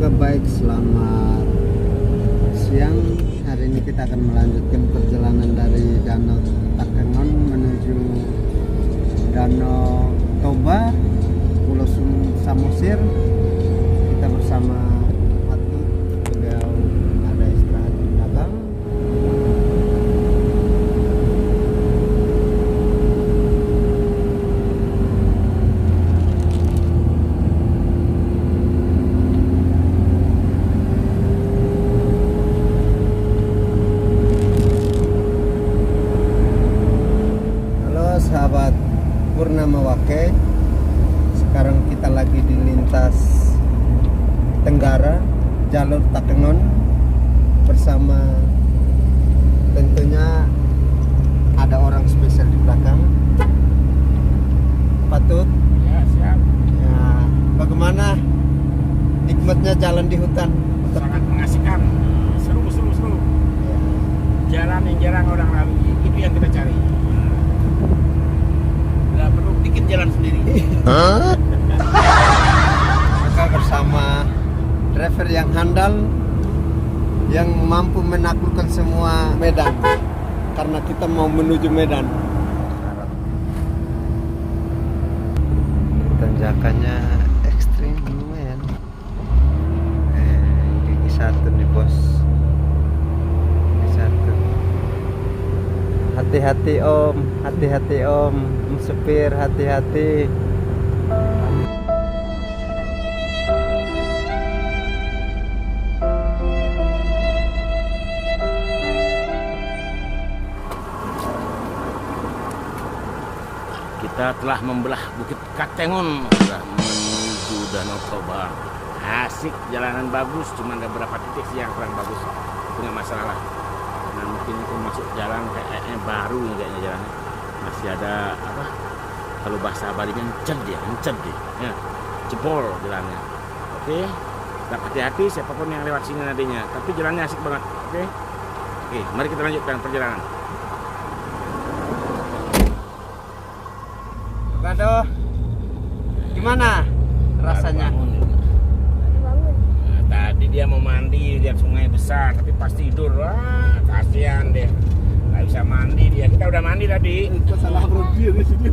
juga baik. Selamat siang. Hari ini kita akan melanjutkan perjalanan dari Danau Takengon menuju Danau Toba, Pulau Samosir. Kita bersama Patut, beliau ada istirahat di belakang. Sahabat Purnama Wake, sekarang kita lagi di lintas Tenggara, jalur Takengon, bersama tentunya ada orang spesial di belakang. Patut? Ya, siap. Ya, bagaimana nikmatnya jalan di hutan? Sangat mengasihkan. Seru. Jalan yang jarang orang lalui, itu yang kita cari. Nggak perlu bikin jalan sendiri. Maka bersama driver yang handal, yang mampu menaklukkan semua medan, karena kita mau menuju Medan. Tanjakannya ekstrim lumayan. Gigi satu nih bos. Gigi satu. Hati-hati om, hati-hati om, supir hati-hati. Kita telah membelah Bukit Katengon, sudah menuju Danau Toba. Asik, jalanan bagus, cuma ada beberapa titik sih yang kurang bagus. Itu nggak masalah. Nah mungkin itu masuk jalan kayaknya baru nih kayaknya jalannya. Masih ada apa? Kalau bahasa Balinya encet dia, ya, jebol jalannya. Oke, tetap hati-hati siapapun yang lewat sini nantinya. Tapi jalannya asik banget. Oke, mari kita lanjutkan perjalanan. Aduh, gimana rasanya? Nah, tadi dia mau mandi, lihat sungai besar, tapi pas tidur, wah kasihan deh. Nggak bisa mandi dia. Kita udah mandi tadi. Salah berhenti di sini.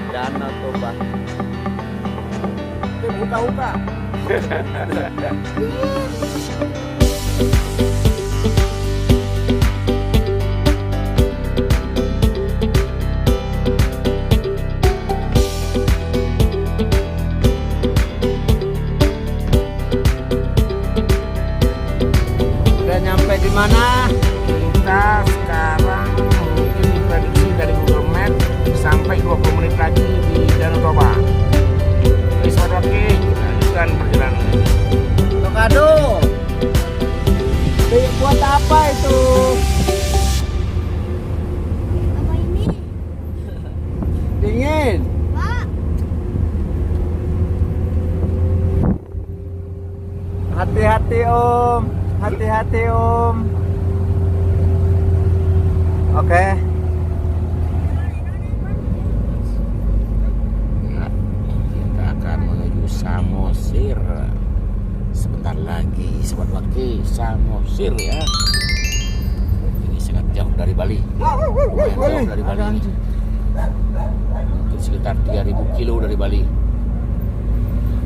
Danau Toba. Buka-buka. Udah nyampe di mana? Kita sekarang mungkin diprediksi dari Google Map sampai 20 menit lagi di Danau Toba. Oke, kita lanjutkan perjalanan. Tokado. Hati-hati Om. Hati-hati Om. Oke. Kita akan menuju Samosir. Sebentar lagi, sobat Waki, Samosir ya. Ini sangat jauh dari Bali. Lumayan jauh dari Bali ini. Mungkin sekitar 3000 kilo dari Bali.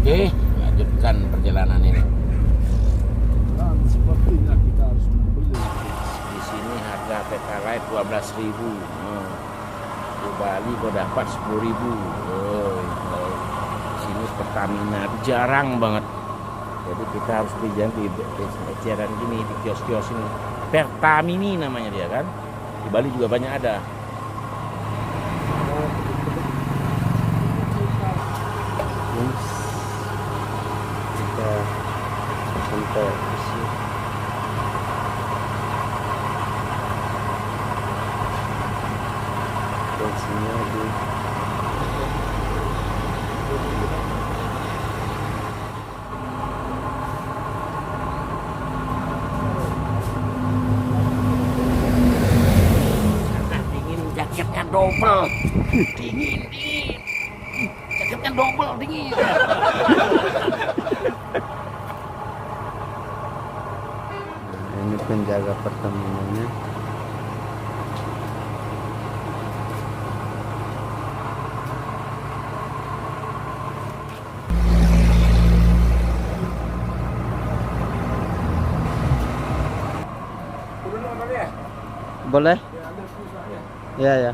Oke, lanjutkan perjalanan ini. Dan sepertinya kita harus membeli. Di sini harga Petalite 12.000. Di Bali gua dapat 10.000. Kalau di sini Pertamina jarang banget. Jadi kita harus beli di eceran gini, di kios-kios ini. Pertamini namanya dia kan. Di Bali juga banyak ada. Kita sampai di sini. Bensinnya di Karena dingin, jaketnya double. Dingin. Jaketnya double dingin. ini penjaga Pertaminanya. Boleh? Ya ya.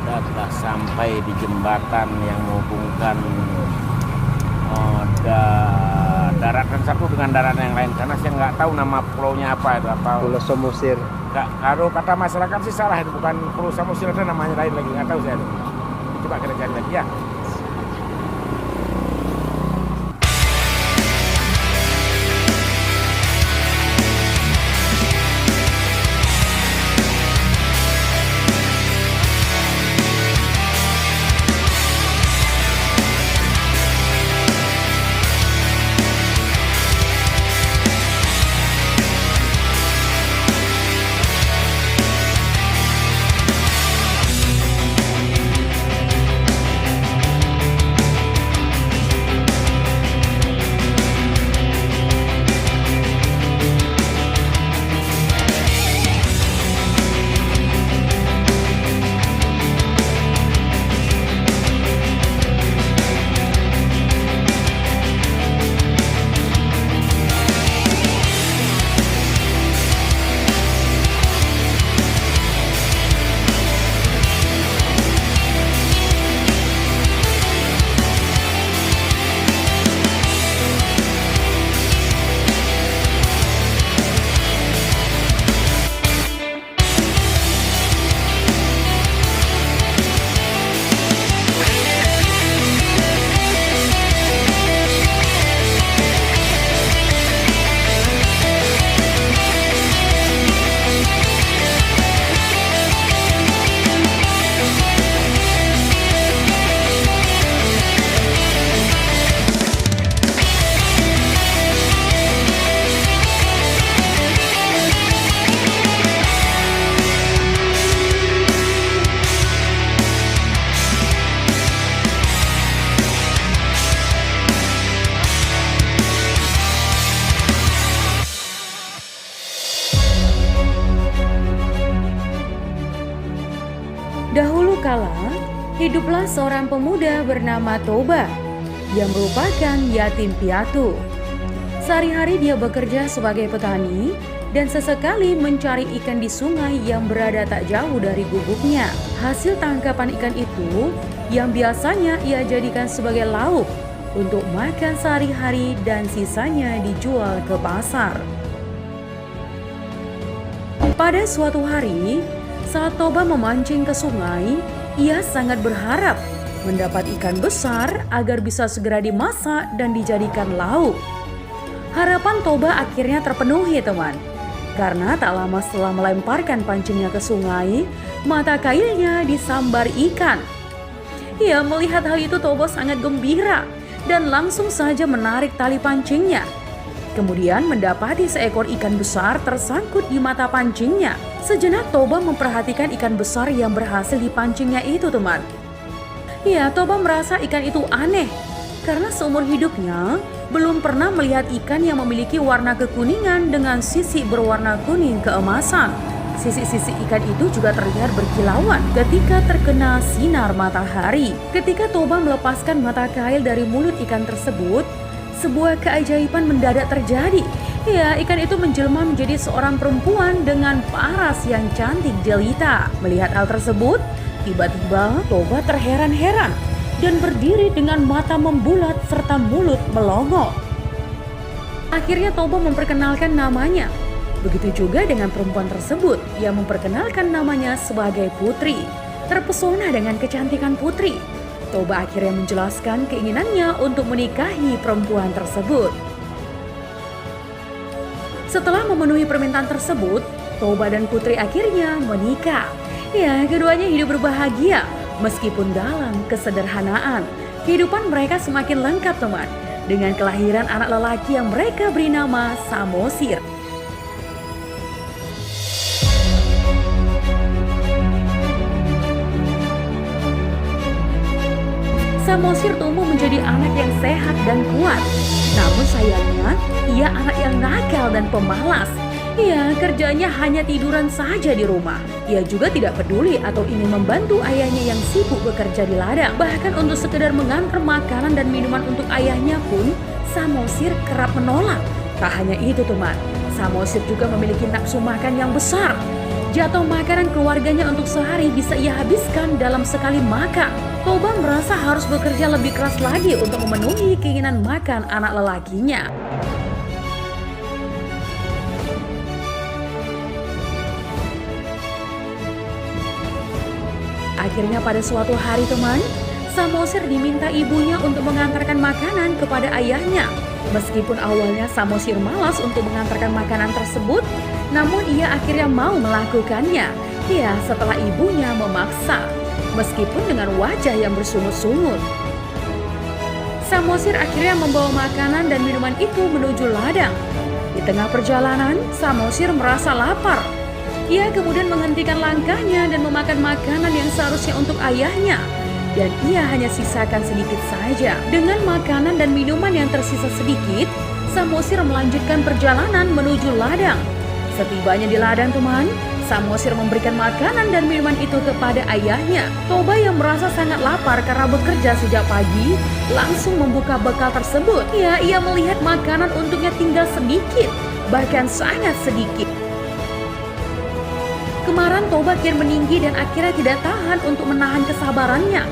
Telah sampai di jembatan yang menghubungkan daratan satu dengan daratan yang lain, karena saya nggak tahu nama pulaunya apa itu, apa Pulau Samosir. kalau kata masyarakat sih salah, itu bukan Pulau Samosir, ada namanya lain lagi, nggak tahu saya itu. Coba kita cari lagi ya. hiduplah seorang pemuda bernama Toba yang merupakan yatim piatu. Sehari-hari dia bekerja sebagai petani dan sesekali mencari ikan di sungai yang berada tak jauh dari gubuknya. Hasil tangkapan ikan itu yang biasanya ia jadikan sebagai lauk untuk makan sehari-hari dan sisanya dijual ke pasar. Pada suatu hari, saat Toba memancing ke sungai, ia sangat berharap mendapat ikan besar agar bisa segera dimasak dan dijadikan lauk. Harapan Toba akhirnya terpenuhi, teman. Karena tak lama setelah melemparkan pancingnya ke sungai, mata kailnya disambar ikan. Ia melihat hal itu, Toba sangat gembira dan langsung saja menarik tali pancingnya. Kemudian mendapati seekor ikan besar tersangkut di mata pancingnya. Sejenak Toba memperhatikan ikan besar yang berhasil dipancingnya itu, teman. Ya, Toba merasa ikan itu aneh karena seumur hidupnya belum pernah melihat ikan yang memiliki warna kekuningan dengan sisi berwarna kuning keemasan. Sisi-sisi ikan itu juga terlihat berkilauan ketika terkena sinar matahari. Ketika Toba melepaskan mata kail dari mulut ikan tersebut, sebuah keajaiban mendadak terjadi. Ya, ikan itu menjelma menjadi seorang perempuan dengan paras yang cantik jelita. Melihat hal tersebut, tiba-tiba Toba terheran-heran dan berdiri dengan mata membulat serta mulut melongo. Akhirnya Toba memperkenalkan namanya. Begitu juga dengan perempuan tersebut yang memperkenalkan namanya sebagai Putri. Terpesona dengan kecantikan Putri, Toba akhirnya menjelaskan keinginannya untuk menikahi perempuan tersebut. Setelah memenuhi permintaan tersebut, Toba dan Putri akhirnya menikah. Ya, keduanya hidup berbahagia meskipun dalam kesederhanaan. Kehidupan mereka semakin lengkap, teman, dengan kelahiran anak lelaki yang mereka beri nama Samosir. Samosir tumbuh menjadi anak yang sehat dan kuat. Namun sayangnya, ia anak yang nakal dan pemalas. Ia kerjanya hanya tiduran saja di rumah. Ia juga tidak peduli atau ingin membantu ayahnya yang sibuk bekerja di ladang. Bahkan untuk sekedar mengantar makanan dan minuman untuk ayahnya pun, Samosir kerap menolak. Tak hanya itu, teman, Samosir juga memiliki nafsu makan yang besar. Jatuh makanan keluarganya untuk sehari bisa ia habiskan dalam sekali makan. Toba merasa harus bekerja lebih keras lagi untuk memenuhi keinginan makan anak lelakinya. Akhirnya pada suatu hari, teman, Samosir diminta ibunya untuk mengantarkan makanan kepada ayahnya. Meskipun awalnya Samosir malas untuk mengantarkan makanan tersebut, namun ia akhirnya mau melakukannya. Ya, setelah ibunya memaksa, meskipun dengan wajah yang bersungut-sungut. Samosir akhirnya membawa makanan dan minuman itu menuju ladang. Di tengah perjalanan, Samosir merasa lapar. Ia kemudian menghentikan langkahnya dan memakan makanan yang seharusnya untuk ayahnya. Dan ia hanya sisakan sedikit saja. Dengan makanan dan minuman yang tersisa sedikit, Samosir melanjutkan perjalanan menuju ladang. Setibanya di ladang, teman, Samosir memberikan makanan dan minuman itu kepada ayahnya. Toba yang merasa sangat lapar karena bekerja sejak pagi, langsung membuka bekal tersebut. Ya, ia melihat makanan untuknya tinggal sedikit, bahkan sangat sedikit. Kemarahan Toba kian meninggi dan akhirnya tidak tahan untuk menahan kesabarannya.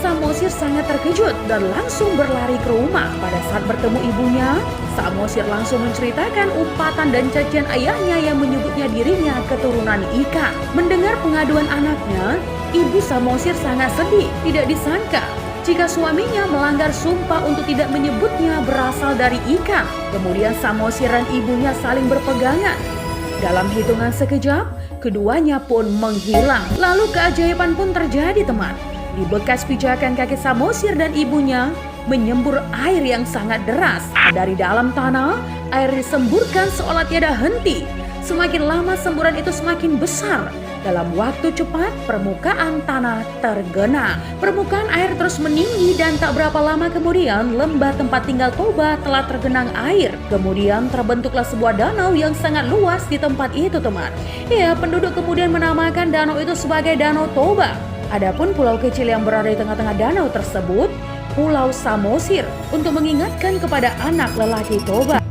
Samosir sangat terkejut dan langsung berlari ke rumah. Pada saat bertemu ibunya, Samosir langsung menceritakan umpatan dan cacian ayahnya yang menyebutnya dirinya keturunan ikan. Mendengar pengaduan anaknya, ibu Samosir sangat sedih. Tidak disangka jika suaminya melanggar sumpah untuk tidak menyebutnya berasal dari ikan. Kemudian Samosir dan ibunya saling berpegangan. Dalam hitungan sekejap, keduanya pun menghilang. Lalu keajaiban pun terjadi, teman. Di bekas pijakan kaki Samosir dan ibunya menyembur air yang sangat deras. Dari dalam tanah, air disemburkan seolah tiada henti. Semakin lama semburan itu semakin besar. Dalam waktu cepat, permukaan tanah tergenang. Permukaan air terus meninggi dan tak berapa lama kemudian lembah tempat tinggal Toba telah tergenang air. Kemudian terbentuklah sebuah danau yang sangat luas di tempat itu, teman. Ya, penduduk kemudian menamakan danau itu sebagai Danau Toba. Adapun pulau kecil yang berada di tengah-tengah danau tersebut, Pulau Samosir, untuk mengingatkan kepada anak lelaki Toba